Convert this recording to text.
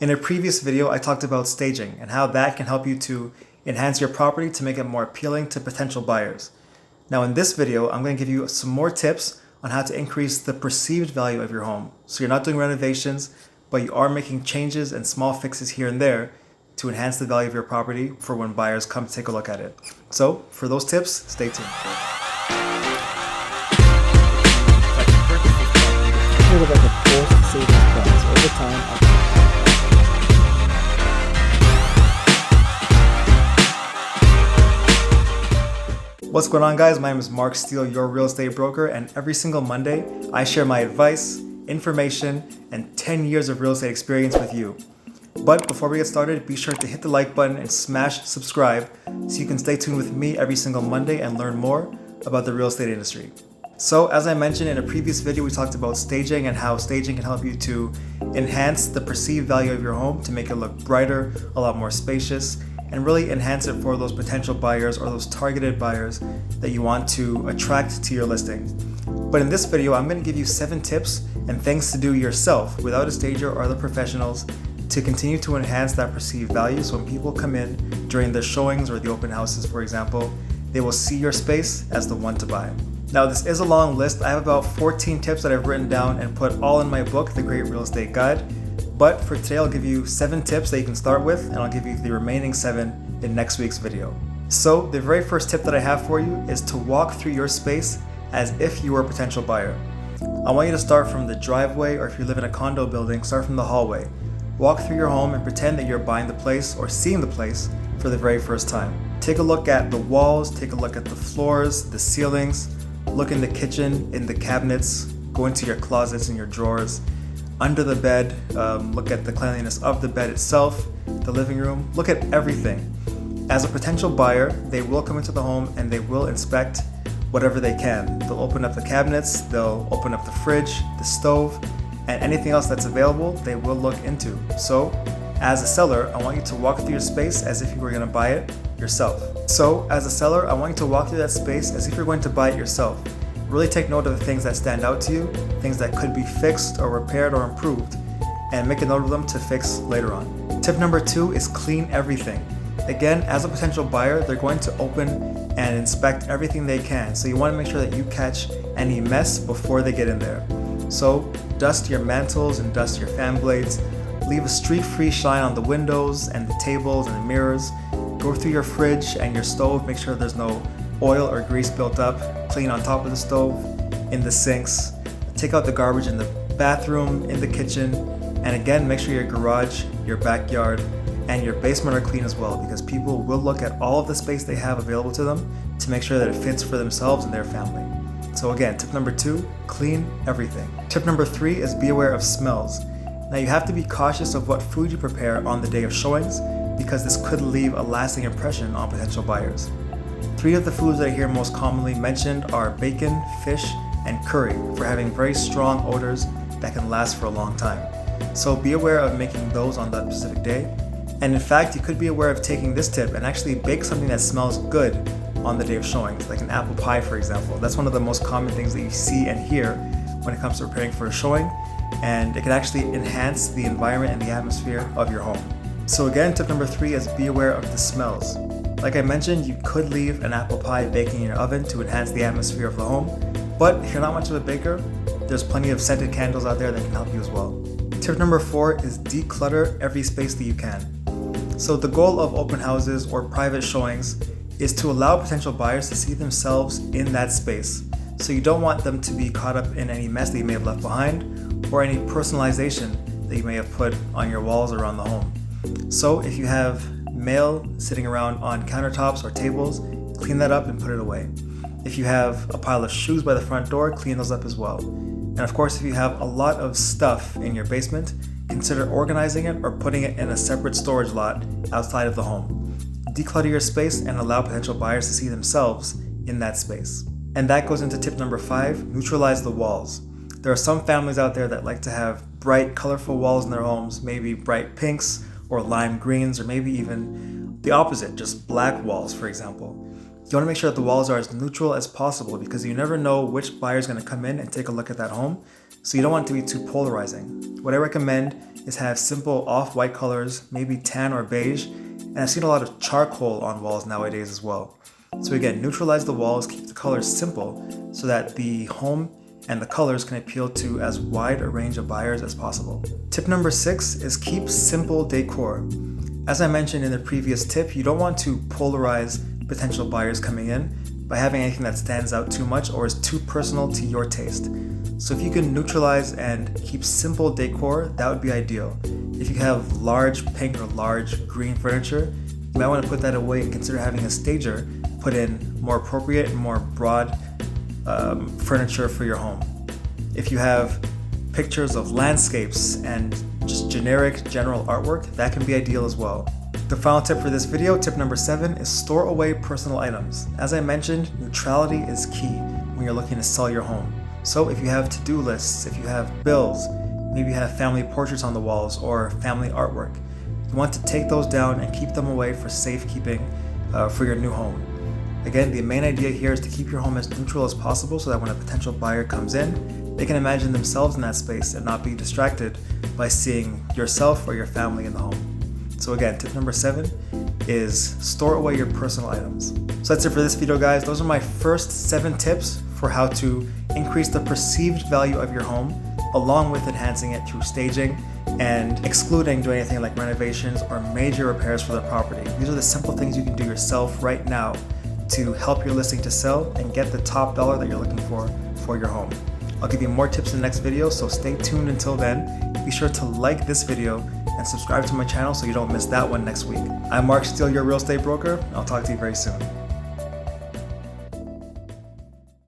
In a previous video, I talked about staging and how that can help you to enhance your property to make it more appealing to potential buyers. Now in this video, I'm going to give you some more tips on how to increase the perceived value of your home. So you're not doing renovations, but you are making changes and small fixes here and there to enhance the value of your property for when buyers come to take a look at it. So for those tips, stay tuned. Sort of like a forced savings plan. Over time, What's going on, guys? My name is Mark Steele, your real estate broker, and every single Monday, I share my advice, information, and 10 years of real estate experience with you. But before we get started, be sure to hit the like button and smash subscribe so you can stay tuned with me every single Monday and learn more about the real estate industry. So as I mentioned in a previous video, we talked about staging and how staging can help you to enhance the perceived value of your home to make it look brighter, a lot more spacious, and really enhance it for those potential buyers or those targeted buyers that you want to attract to your listing. But in this video, I'm going to give you 7 tips and things to do yourself without a stager or other professionals to continue to enhance that perceived value. So when people come in during the showings or the open houses, for example, they will see your space as the one to buy. Now, this is a long list. I have about 14 tips that I've written down and put all in my book, The Great Real Estate Guide. But for today, I'll give you 7 tips that you can start with, and I'll give you the remaining 7 in next week's video. So the very first tip that I have for you is to walk through your space as if you were a potential buyer. I want you to start from the driveway, or if you live in a condo building, start from the hallway. Walk through your home and pretend that you're buying the place or seeing the place for the very first time. Take a look at the walls, take a look at the floors, the ceilings, look in the kitchen, in the cabinets, go into your closets and your drawers, under the bed, look at the cleanliness of the bed itself, the living room, look at everything. As a potential buyer, they will come into the home and they will inspect whatever they can. They'll open up the cabinets, they'll open up the fridge, the stove, and anything else that's available, they will look into. So, as a seller, I want you to walk through your space as if you were gonna buy it yourself. So, as a seller, I want you to walk through that space as if you're going to buy it yourself. Really take note of the things that stand out to you, things that could be fixed or repaired or improved, and make a note of them to fix later on. Tip number 2 is clean everything. Again, as a potential buyer, they're going to open and inspect everything they can. So you want to make sure that you catch any mess before they get in there. So dust your mantles and dust your fan blades. Leave a streak-free shine on the windows and the tables and the mirrors. Go through your fridge and your stove. Make sure there's no oil or grease built up. Clean on top of the stove, in the sinks. Take out the garbage in the bathroom, in the kitchen, and again, make sure your garage, your backyard, and your basement are clean as well, because people will look at all of the space they have available to them to make sure that it fits for themselves and their family. So again, tip number 2, clean everything. Tip number 3 is be aware of smells. Now you have to be cautious of what food you prepare on the day of showings, because this could leave a lasting impression on potential buyers. 3 of the foods that I hear most commonly mentioned are bacon, fish, and curry for having very strong odors that can last for a long time. So be aware of making those on that specific day. And in fact, you could be aware of taking this tip and actually bake something that smells good on the day of showings, like an apple pie, for example. That's one of the most common things that you see and hear when it comes to preparing for a showing, and it can actually enhance the environment and the atmosphere of your home. So again, tip number 3 is be aware of the smells. Like I mentioned, you could leave an apple pie baking in your oven to enhance the atmosphere of the home, but if you're not much of a baker, there's plenty of scented candles out there that can help you as well. Tip number 4 is declutter every space that you can. So the goal of open houses or private showings is to allow potential buyers to see themselves in that space. So you don't want them to be caught up in any mess that you may have left behind or any personalization that you may have put on your walls around the home. So if you have mail sitting around on countertops or tables, clean that up and put it away. If you have a pile of shoes by the front door, clean those up as well. And of course, if you have a lot of stuff in your basement, consider organizing it or putting it in a separate storage lot outside of the home. Declutter your space and allow potential buyers to see themselves in that space. And that goes into tip number 5, neutralize the walls. There are some families out there that like to have bright, colorful walls in their homes, maybe bright pinks or lime greens, or maybe even the opposite, just black walls, for example. You want to make sure that the walls are as neutral as possible, because you never know which buyer is going to come in and take a look at that home. So you don't want it to be too polarizing. What I recommend is have simple off-white colors, maybe tan or beige, and I've seen a lot of charcoal on walls nowadays as well. So again, neutralize the walls, keep the colors simple so that the home and the colors can appeal to as wide a range of buyers as possible. Tip number 6 is keep simple decor. As I mentioned in the previous tip, you don't want to polarize potential buyers coming in by having anything that stands out too much or is too personal to your taste. So if you can neutralize and keep simple decor, that would be ideal. If you have large pink or large green furniture, you might want to put that away and consider having a stager put in more appropriate and more broad furniture for your home. If you have pictures of landscapes and just generic general artwork, that can be ideal as well. The final tip for this video, tip number 7, is store away personal items. As I mentioned, neutrality is key when you're looking to sell your home. So if you have to-do lists, if you have bills, maybe you have family portraits on the walls or family artwork, you want to take those down and keep them away for safekeeping for your new home. Again, the main idea here is to keep your home as neutral as possible so that when a potential buyer comes in, they can imagine themselves in that space and not be distracted by seeing yourself or your family in the home. So again, tip number 7 is store away your personal items. So that's it for this video, guys. Those are my first 7 tips for how to increase the perceived value of your home, along with enhancing it through staging and excluding doing anything like renovations or major repairs for the property. These are the simple things you can do yourself right now to help your listing to sell and get the top dollar that you're looking for your home. I'll give you more tips in the next video, so stay tuned until then. Be sure to like this video and subscribe to my channel so you don't miss that one next week. I'm Mark Steele, your real estate broker. I'll talk to you very soon.